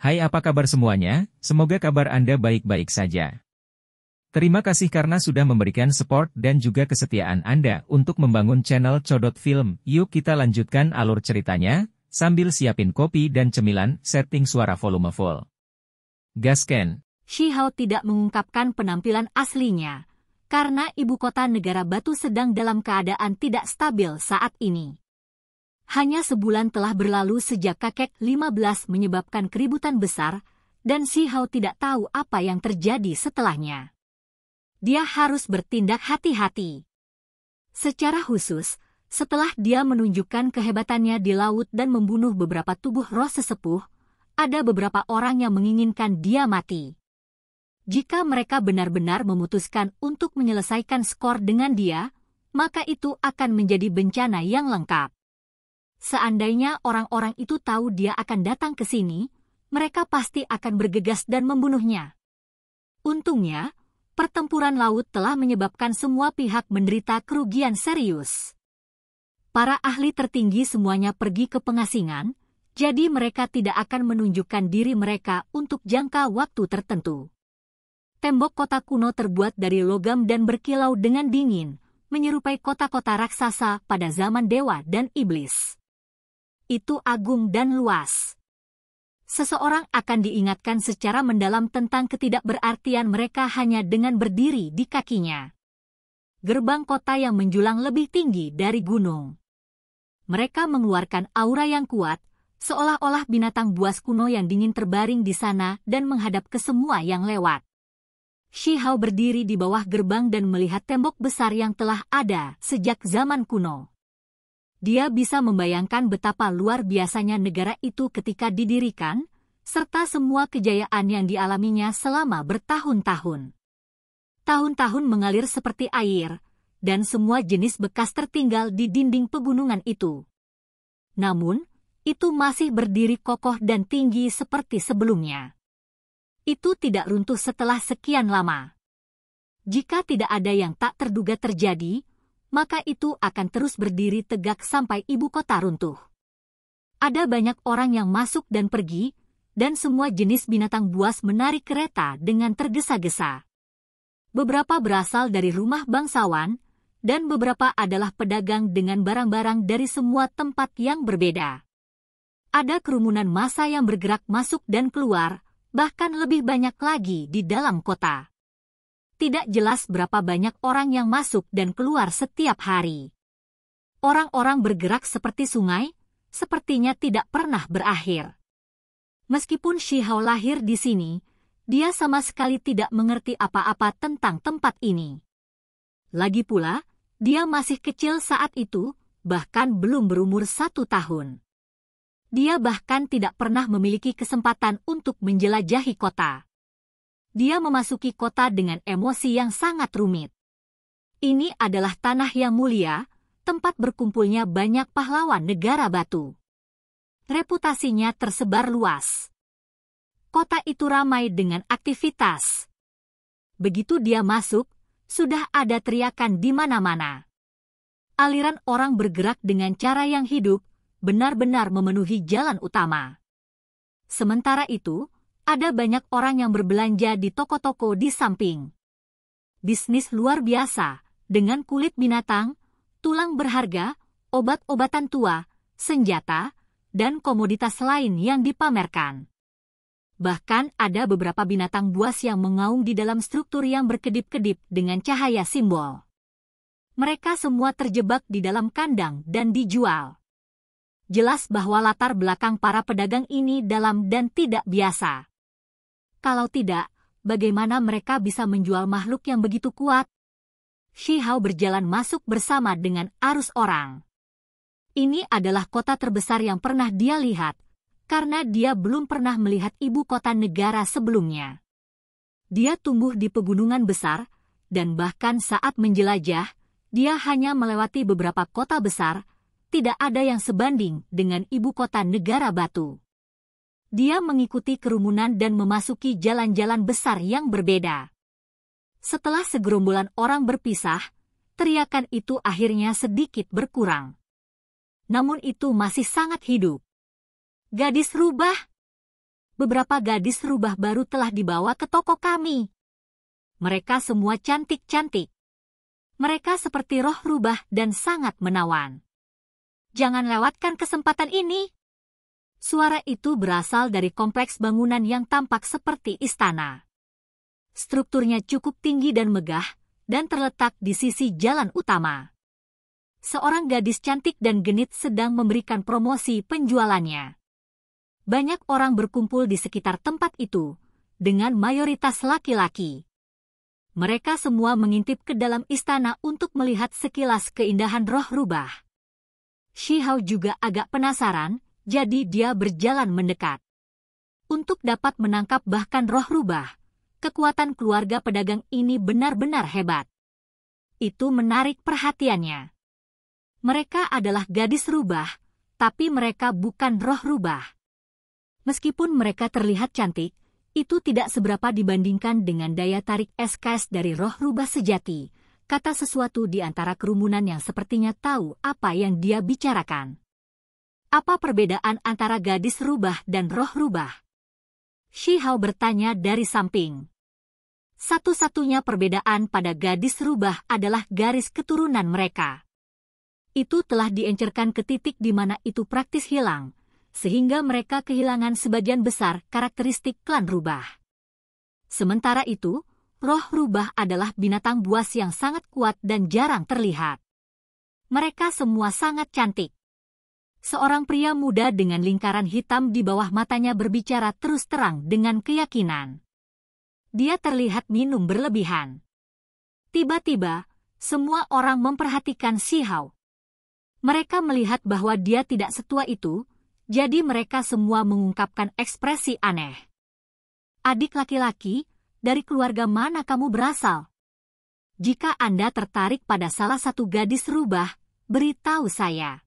Hai, apa kabar semuanya? Semoga kabar Anda baik-baik saja. Terima kasih karena sudah memberikan support dan juga kesetiaan Anda untuk membangun channel Codot Film. Yuk kita lanjutkan alur ceritanya, sambil siapin kopi dan cemilan, setting suara volume full. Gasken. Shi Hao tidak mengungkapkan penampilan aslinya, karena ibu kota negara batu sedang dalam keadaan tidak stabil saat ini. Hanya sebulan telah berlalu sejak kakek 15 menyebabkan keributan besar, dan Shi Hao tidak tahu apa yang terjadi setelahnya. Dia harus bertindak hati-hati. Secara khusus, setelah dia menunjukkan kehebatannya di laut dan membunuh beberapa tubuh roh sesepuh, ada beberapa orang yang menginginkan dia mati. Jika mereka benar-benar memutuskan untuk menyelesaikan skor dengan dia, maka itu akan menjadi bencana yang lengkap. Seandainya orang-orang itu tahu dia akan datang ke sini, mereka pasti akan bergegas dan membunuhnya. Untungnya, pertempuran laut telah menyebabkan semua pihak menderita kerugian serius. Para ahli tertinggi semuanya pergi ke pengasingan, jadi mereka tidak akan menunjukkan diri mereka untuk jangka waktu tertentu. Tembok kota kuno terbuat dari logam dan berkilau dengan dingin, menyerupai kota-kota raksasa pada zaman dewa dan iblis. Itu agung dan luas. Seseorang akan diingatkan secara mendalam tentang ketidakberartian mereka hanya dengan berdiri di kakinya. Gerbang kota yang menjulang lebih tinggi dari gunung. Mereka mengeluarkan aura yang kuat, seolah-olah binatang buas kuno yang dingin terbaring di sana dan menghadap ke semua yang lewat. Shi Hao berdiri di bawah gerbang dan melihat tembok besar yang telah ada sejak zaman kuno. Dia bisa membayangkan betapa luar biasanya negara itu ketika didirikan, serta semua kejayaan yang dialaminya selama bertahun-tahun. Tahun-tahun mengalir seperti air, dan semua jenis bekas tertinggal di dinding pegunungan itu. Namun, itu masih berdiri kokoh dan tinggi seperti sebelumnya. Itu tidak runtuh setelah sekian lama. Jika tidak ada yang tak terduga terjadi, maka itu akan terus berdiri tegak sampai ibu kota runtuh. Ada banyak orang yang masuk dan pergi, dan semua jenis binatang buas menarik kereta dengan tergesa-gesa. Beberapa berasal dari rumah bangsawan, dan beberapa adalah pedagang dengan barang-barang dari semua tempat yang berbeda. Ada kerumunan massa yang bergerak masuk dan keluar, bahkan lebih banyak lagi di dalam kota. Tidak jelas berapa banyak orang yang masuk dan keluar setiap hari. Orang-orang bergerak seperti sungai, sepertinya tidak pernah berakhir. Meskipun Shi Hao lahir di sini, dia sama sekali tidak mengerti apa-apa tentang tempat ini. Lagi pula, dia masih kecil saat itu, bahkan belum berumur 1 tahun. Dia bahkan tidak pernah memiliki kesempatan untuk menjelajahi kota. Dia memasuki kota dengan emosi yang sangat rumit. Ini adalah tanah yang mulia, tempat berkumpulnya banyak pahlawan negara batu. Reputasinya tersebar luas. Kota itu ramai dengan aktivitas. Begitu dia masuk, sudah ada teriakan di mana-mana. Aliran orang bergerak dengan cara yang hidup, benar-benar memenuhi jalan utama. Sementara itu, ada banyak orang yang berbelanja di toko-toko di samping. Bisnis luar biasa, dengan kulit binatang, tulang berharga, obat-obatan tua, senjata, dan komoditas lain yang dipamerkan. Bahkan ada beberapa binatang buas yang mengaum di dalam struktur yang berkedip-kedip dengan cahaya simbol. Mereka semua terjebak di dalam kandang dan dijual. Jelas bahwa latar belakang para pedagang ini dalam dan tidak biasa. Kalau tidak, bagaimana mereka bisa menjual makhluk yang begitu kuat? Shi Hao berjalan masuk bersama dengan arus orang. Ini adalah kota terbesar yang pernah dia lihat, karena dia belum pernah melihat ibu kota negara sebelumnya. Dia tumbuh di pegunungan besar, dan bahkan saat menjelajah, dia hanya melewati beberapa kota besar, tidak ada yang sebanding dengan ibu kota negara batu. Dia mengikuti kerumunan dan memasuki jalan-jalan besar yang berbeda. Setelah segerombolan orang berpisah, teriakan itu akhirnya sedikit berkurang. Namun itu masih sangat hidup. Gadis rubah! Beberapa gadis rubah baru telah dibawa ke toko kami. Mereka semua cantik-cantik. Mereka seperti roh rubah dan sangat menawan. Jangan lewatkan kesempatan ini. Suara itu berasal dari kompleks bangunan yang tampak seperti istana. Strukturnya cukup tinggi dan megah, dan terletak di sisi jalan utama. Seorang gadis cantik dan genit sedang memberikan promosi penjualannya. Banyak orang berkumpul di sekitar tempat itu, dengan mayoritas laki-laki. Mereka semua mengintip ke dalam istana untuk melihat sekilas keindahan roh rubah. Shihao juga agak penasaran, jadi dia berjalan mendekat. Untuk dapat menangkap bahkan roh rubah, kekuatan keluarga pedagang ini benar-benar hebat. Itu menarik perhatiannya. Mereka adalah gadis rubah, tapi mereka bukan roh rubah. Meskipun mereka terlihat cantik, itu tidak seberapa dibandingkan dengan daya tarik SKS dari roh rubah sejati, kata sesuatu di antara kerumunan yang sepertinya tahu apa yang dia bicarakan. Apa perbedaan antara gadis rubah dan roh rubah? Shihao bertanya dari samping. Satu-satunya perbedaan pada gadis rubah adalah garis keturunan mereka. Itu telah diencerkan ke titik di mana itu praktis hilang, sehingga mereka kehilangan sebagian besar karakteristik klan rubah. Sementara itu, roh rubah adalah binatang buas yang sangat kuat dan jarang terlihat. Mereka semua sangat cantik. Seorang pria muda dengan lingkaran hitam di bawah matanya berbicara terus terang dengan keyakinan. Dia terlihat minum berlebihan. Tiba-tiba, semua orang memperhatikan Shihao. Mereka melihat bahwa dia tidak setua itu, jadi mereka semua mengungkapkan ekspresi aneh. Adik laki-laki, dari keluarga mana kamu berasal? Jika Anda tertarik pada salah satu gadis rubah, beritahu saya.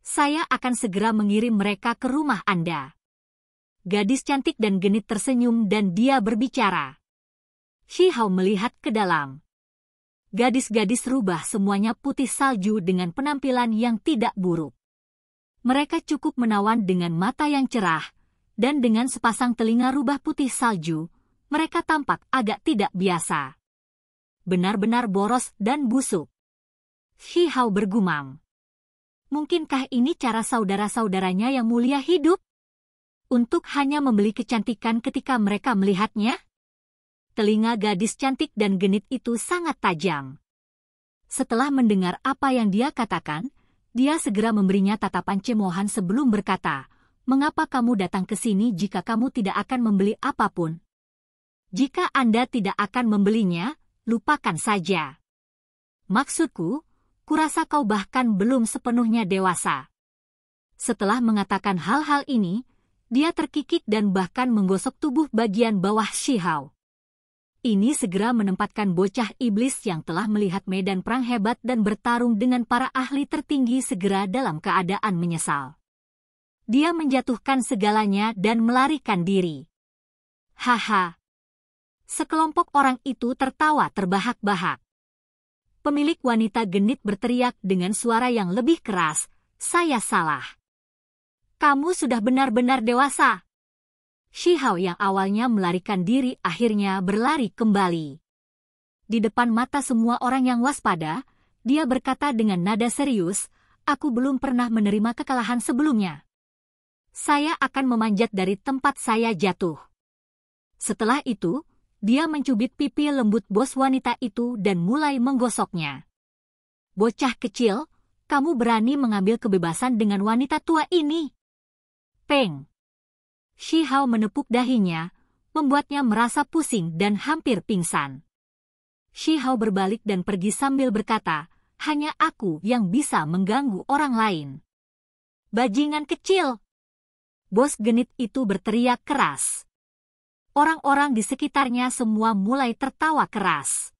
Saya akan segera mengirim mereka ke rumah Anda. Gadis cantik dan genit tersenyum dan dia berbicara. Shihao melihat ke dalam. Gadis-gadis rubah semuanya putih salju dengan penampilan yang tidak buruk. Mereka cukup menawan dengan mata yang cerah, dan dengan sepasang telinga rubah putih salju, mereka tampak agak tidak biasa. Benar-benar boros dan busuk. Shihao bergumam. Mungkinkah ini cara saudara-saudaranya yang mulia hidup? Untuk hanya membeli kecantikan ketika mereka melihatnya? Telinga gadis cantik dan genit itu sangat tajam. Setelah mendengar apa yang dia katakan, dia segera memberinya tatapan cemoohan sebelum berkata, "Mengapa kamu datang ke sini jika kamu tidak akan membeli apapun? Jika Anda tidak akan membelinya, lupakan saja. Maksudku, kurasa kau bahkan belum sepenuhnya dewasa." Setelah mengatakan hal-hal ini, dia terkikik dan bahkan menggosok tubuh bagian bawah Shihao. Ini segera menempatkan bocah iblis yang telah melihat medan perang hebat dan bertarung dengan para ahli tertinggi segera dalam keadaan menyesal. Dia menjatuhkan segalanya dan melarikan diri. Haha. Sekelompok orang itu tertawa terbahak-bahak. Pemilik wanita genit berteriak dengan suara yang lebih keras, "Saya salah. Kamu sudah benar-benar dewasa." Shihao yang awalnya melarikan diri akhirnya berlari kembali. Di depan mata semua orang yang waspada, dia berkata dengan nada serius, "Aku belum pernah menerima kekalahan sebelumnya. Saya akan memanjat dari tempat saya jatuh." Setelah itu, dia mencubit pipi lembut bos wanita itu dan mulai menggosoknya. "Bocah kecil, kamu berani mengambil kebebasan dengan wanita tua ini?" Peng! Shihao menepuk dahinya, membuatnya merasa pusing dan hampir pingsan. Shihao berbalik dan pergi sambil berkata, "Hanya aku yang bisa mengganggu orang lain." "Bajingan kecil!" Bos genit itu berteriak keras. Orang-orang di sekitarnya semua mulai tertawa keras.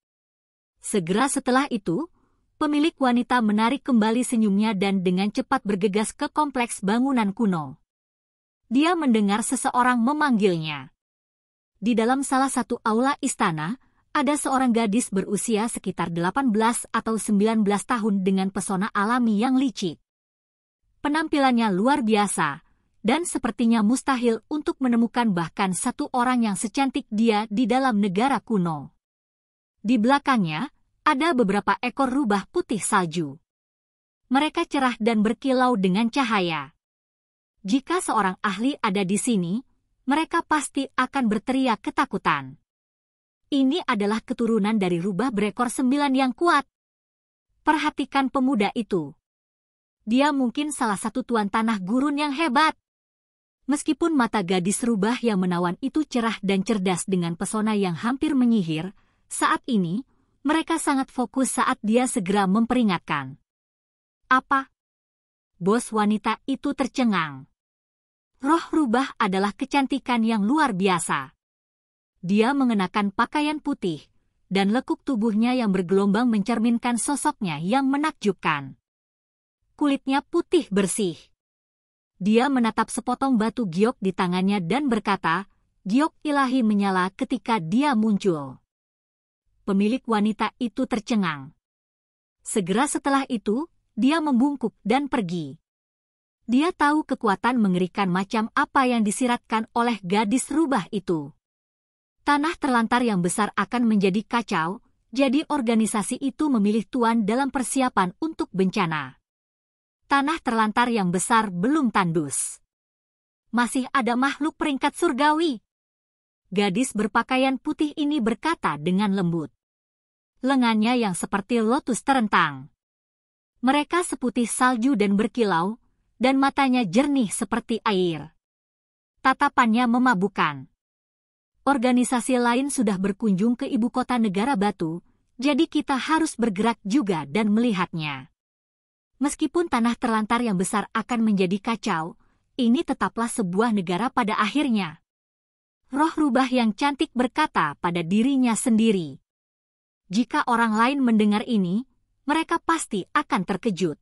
Segera setelah itu, pemilik wanita menarik kembali senyumnya dan dengan cepat bergegas ke kompleks bangunan kuno. Dia mendengar seseorang memanggilnya. Di dalam salah satu aula istana, ada seorang gadis berusia sekitar 18 atau 19 tahun dengan pesona alami yang licik. Penampilannya luar biasa, dan sepertinya mustahil untuk menemukan bahkan satu orang yang secantik dia di dalam negara kuno. Di belakangnya, ada beberapa ekor rubah putih salju. Mereka cerah dan berkilau dengan cahaya. Jika seorang ahli ada di sini, mereka pasti akan berteriak ketakutan. Ini adalah keturunan dari rubah berekor 9 yang kuat. Perhatikan pemuda itu. Dia mungkin salah satu tuan tanah gurun yang hebat. Meskipun mata gadis rubah yang menawan itu cerah dan cerdas dengan pesona yang hampir menyihir, saat ini, mereka sangat fokus saat dia segera memperingatkan. Apa? Bos wanita itu tercengang. Roh rubah adalah kecantikan yang luar biasa. Dia mengenakan pakaian putih, dan lekuk tubuhnya yang bergelombang mencerminkan sosoknya yang menakjubkan. Kulitnya putih bersih. Dia menatap sepotong batu giok di tangannya dan berkata, giok ilahi menyala ketika dia muncul. Pemilik wanita itu tercengang. Segera setelah itu, dia membungkuk dan pergi. Dia tahu kekuatan mengerikan macam apa yang disiratkan oleh gadis rubah itu. Tanah terlantar yang besar akan menjadi kacau, jadi organisasi itu memilih tuan dalam persiapan untuk bencana. Tanah terlantar yang besar belum tandus. Masih ada makhluk peringkat surgawi. Gadis berpakaian putih ini berkata dengan lembut. Lengannya yang seperti lotus terentang. Mereka seputih salju dan berkilau, dan matanya jernih seperti air. Tatapannya memabukkan. Organisasi lain sudah berkunjung ke ibu kota negara batu, jadi kita harus bergerak juga dan melihatnya. Meskipun tanah terlantar yang besar akan menjadi kacau, ini tetaplah sebuah negara pada akhirnya. Roh rubah yang cantik berkata pada dirinya sendiri. Jika orang lain mendengar ini, mereka pasti akan terkejut.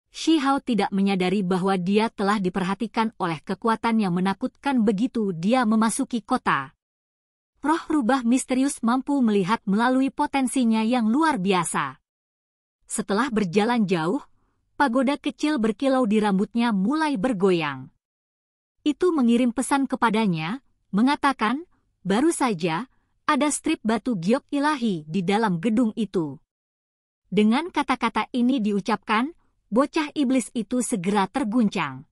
Shi Hao tidak menyadari bahwa dia telah diperhatikan oleh kekuatan yang menakutkan begitu dia memasuki kota. Roh rubah misterius mampu melihat melalui potensinya yang luar biasa. Setelah berjalan jauh, pagoda kecil berkilau di rambutnya mulai bergoyang. Itu mengirim pesan kepadanya, mengatakan, baru saja, ada strip batu giok ilahi di dalam gedung itu. Dengan kata-kata ini diucapkan, bocah iblis itu segera terguncang.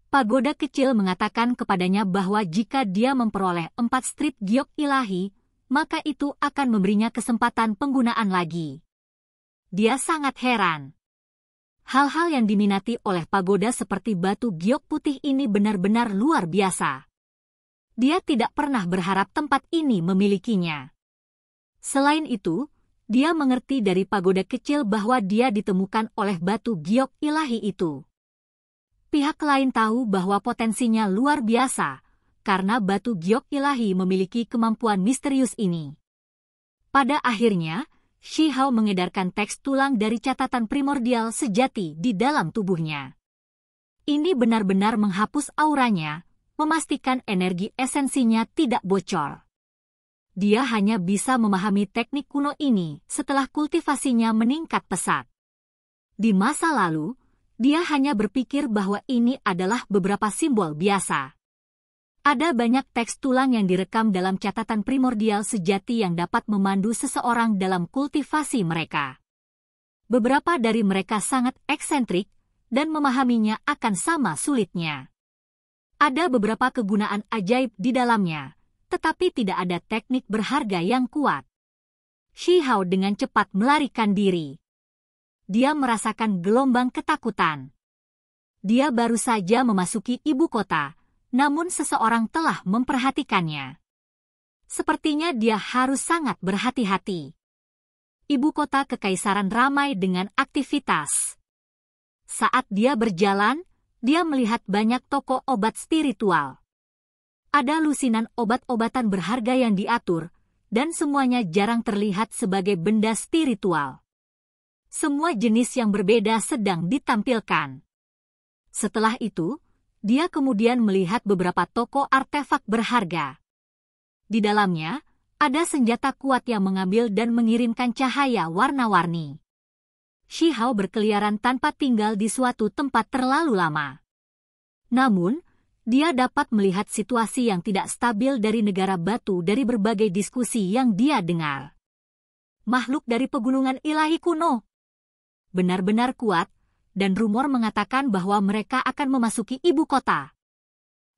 Pagoda kecil mengatakan kepadanya bahwa jika dia memperoleh 4 strip giok ilahi, maka itu akan memberinya kesempatan penggunaan lagi. Dia sangat heran. Hal-hal yang diminati oleh pagoda seperti batu giok putih ini benar-benar luar biasa. Dia tidak pernah berharap tempat ini memilikinya. Selain itu, dia mengerti dari pagoda kecil bahwa dia ditemukan oleh batu giok ilahi itu. Pihak lain tahu bahwa potensinya luar biasa, karena batu giok ilahi memiliki kemampuan misterius ini. Pada akhirnya, Shi Hao mengedarkan teks tulang dari catatan primordial sejati di dalam tubuhnya. Ini benar-benar menghapus auranya, memastikan energi esensinya tidak bocor. Dia hanya bisa memahami teknik kuno ini setelah kultivasinya meningkat pesat. Di masa lalu, dia hanya berpikir bahwa ini adalah beberapa simbol biasa. Ada banyak teks tulang yang direkam dalam catatan primordial sejati yang dapat memandu seseorang dalam kultivasi mereka. Beberapa dari mereka sangat eksentrik, dan memahaminya akan sama sulitnya. Ada beberapa kegunaan ajaib di dalamnya, tetapi tidak ada teknik berharga yang kuat. Shi Hao dengan cepat melarikan diri. Dia merasakan gelombang ketakutan. Dia baru saja memasuki ibu kota, namun seseorang telah memperhatikannya. Sepertinya dia harus sangat berhati-hati. Ibu kota kekaisaran ramai dengan aktivitas. Saat dia berjalan, dia melihat banyak toko obat spiritual. Ada lusinan obat-obatan berharga yang diatur, dan semuanya jarang terlihat sebagai benda spiritual. Semua jenis yang berbeda sedang ditampilkan. Setelah itu, dia kemudian melihat beberapa toko artefak berharga. Di dalamnya, ada senjata kuat yang mengambil dan mengirimkan cahaya warna-warni. Shi Hao berkeliaran tanpa tinggal di suatu tempat terlalu lama. Namun, dia dapat melihat situasi yang tidak stabil dari negara batu dari berbagai diskusi yang dia dengar. Makhluk dari pegunungan ilahi kuno benar-benar kuat, dan rumor mengatakan bahwa mereka akan memasuki ibu kota.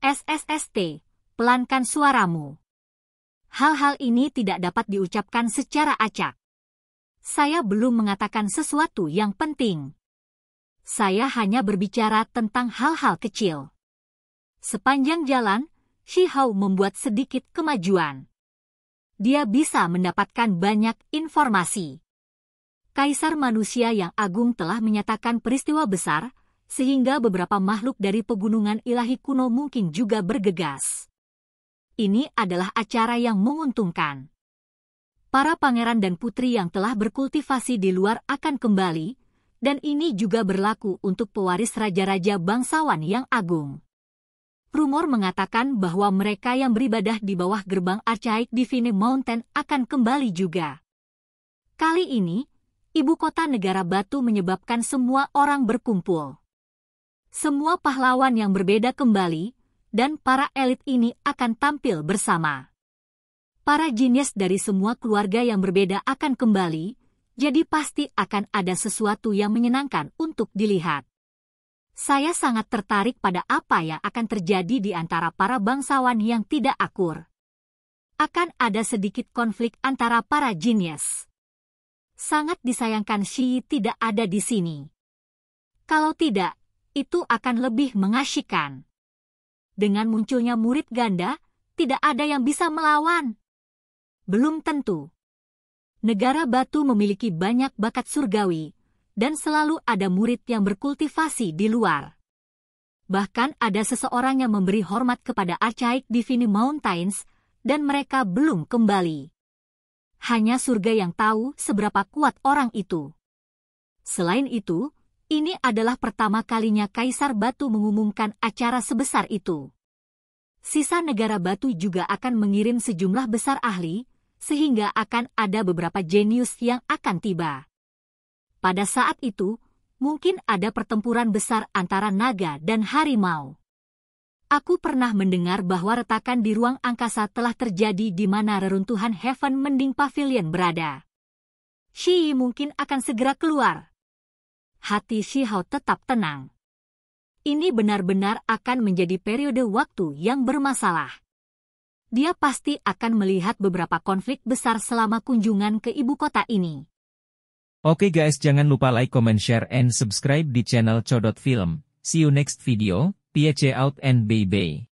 SSST, pelankan suaramu. Hal-hal ini tidak dapat diucapkan secara acak. Saya belum mengatakan sesuatu yang penting. Saya hanya berbicara tentang hal-hal kecil. Sepanjang jalan, Shi Hao membuat sedikit kemajuan. Dia bisa mendapatkan banyak informasi. Kaisar manusia yang agung telah menyatakan peristiwa besar, sehingga beberapa makhluk dari pegunungan ilahi kuno mungkin juga bergegas. Ini adalah acara yang menguntungkan. Para pangeran dan putri yang telah berkultivasi di luar akan kembali, dan ini juga berlaku untuk pewaris raja-raja bangsawan yang agung. Rumor mengatakan bahwa mereka yang beribadah di bawah gerbang Archaic Divine Mountain akan kembali juga. Kali ini, ibu kota negara batu menyebabkan semua orang berkumpul. Semua pahlawan yang berbeda kembali, dan para elit ini akan tampil bersama. Para jenius dari semua keluarga yang berbeda akan kembali, jadi pasti akan ada sesuatu yang menyenangkan untuk dilihat. Saya sangat tertarik pada apa yang akan terjadi di antara para bangsawan yang tidak akur. Akan ada sedikit konflik antara para jenius. Sangat disayangkan Shi tidak ada di sini. Kalau tidak, itu akan lebih mengasyikkan. Dengan munculnya murid ganda, tidak ada yang bisa melawan. Belum tentu. Negara batu memiliki banyak bakat surgawi, dan selalu ada murid yang berkultivasi di luar. Bahkan ada seseorang yang memberi hormat kepada Archaic Divine Mountains, dan mereka belum kembali. Hanya surga yang tahu seberapa kuat orang itu. Selain itu, ini adalah pertama kalinya Kaisar Batu mengumumkan acara sebesar itu. Sisa negara batu juga akan mengirim sejumlah besar ahli, sehingga akan ada beberapa jenius yang akan tiba. Pada saat itu, mungkin ada pertempuran besar antara naga dan harimau. Aku pernah mendengar bahwa retakan di ruang angkasa telah terjadi di mana reruntuhan Heaven Mending Pavilion berada. Shi mungkin akan segera keluar. Hati Shi Hao tetap tenang. Ini benar-benar akan menjadi periode waktu yang bermasalah. Dia pasti akan melihat beberapa konflik besar selama kunjungan ke ibu kota ini. Oke guys, jangan lupa like, comment, share, and subscribe di channel Codot Film. See you next video. Peace out and bye-bye.